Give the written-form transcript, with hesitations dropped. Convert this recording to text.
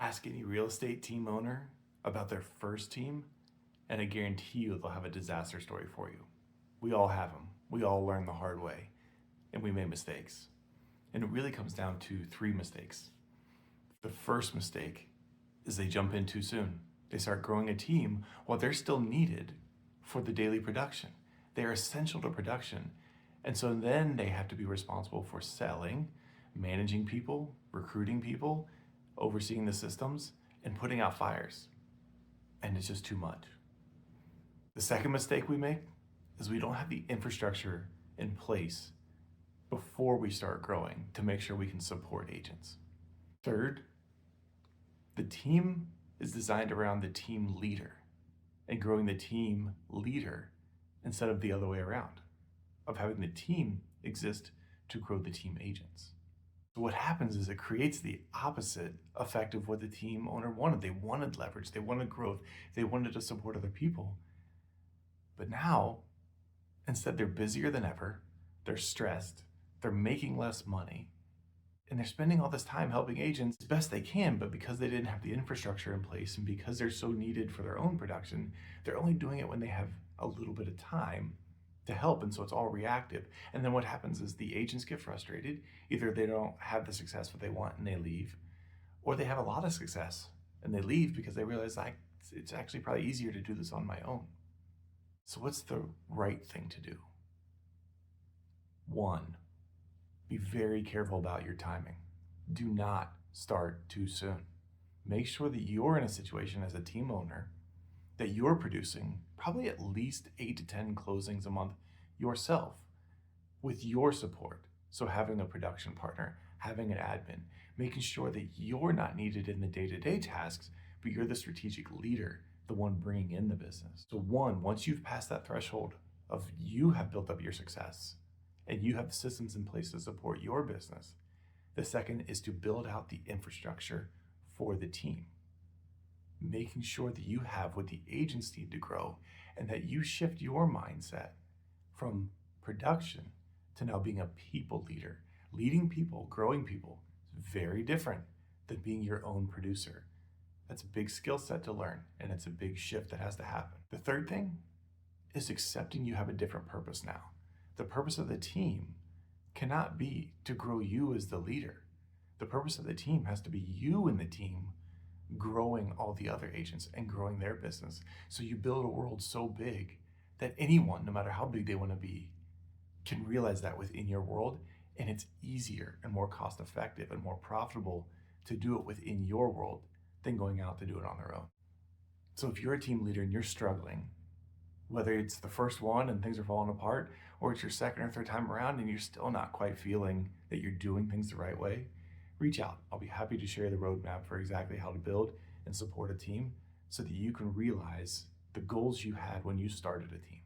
Ask any real estate team owner about their first team, and I guarantee you they'll have a disaster story for you. We all have them. We all learn the hard way, and we made mistakes. And it really comes down to 3 mistakes. The first mistake is they jump in too soon. They start growing a team while they're still needed for the daily production. They are essential to production. And so then they have to be responsible for selling, managing people, recruiting people, overseeing the systems, and putting out fires. And it's just too much. The second mistake we make is we don't have the infrastructure in place before we start growing to make sure we can support agents. Third, the team is designed around the team leader and growing the team leader instead of the other way around, of having the team exist to grow the team agents. So what happens is it creates the opposite effect of what the team owner wanted. They wanted leverage, they wanted growth, they wanted to support other people. But now, instead they're busier than ever, they're stressed, they're making less money, and they're spending all this time helping agents as best they can, but because they didn't have the infrastructure in place and because they're so needed for their own production, they're only doing it when they have a little bit of time to help, and so it's all reactive. And then what happens is the agents get frustrated. Either they don't have the success that they want and they leave, or they have a lot of success and they leave because they realize it's actually probably easier to do this on my own. So what's the right thing to do? 1, be very careful about your timing. Do not start too soon. Make sure that you're in a situation as a team owner that you're producing probably at least 8 to 10 closings a month yourself with your support. So having a production partner, having an admin, making sure that you're not needed in the day-to-day tasks, but you're the strategic leader, the one bringing in the business. So 1, once you've passed that threshold of you have built up your success and you have the systems in place to support your business, the second is to build out the infrastructure for the team, making sure that you have what the agents need to grow and that you shift your mindset from production to now being a people leader. Leading people, growing people is very different than being your own producer. That's a big skill set to learn, and it's a big shift that has to happen. The third thing is accepting you have a different purpose now. The purpose of the team cannot be to grow you as the leader. The purpose of the team has to be you and the team growing all the other agents and growing their business. So you build a world so big that anyone, no matter how big they want to be, can realize that within your world, and it's easier and more cost effective and more profitable to do it within your world than going out to do it on their own. So if you're a team leader and you're struggling, whether it's the first one and things are falling apart, or it's your second or third time around and you're still not quite feeling that you're doing things the right way, reach out. I'll be happy to share the roadmap for exactly how to build and support a team so that you can realize the goals you had when you started a team.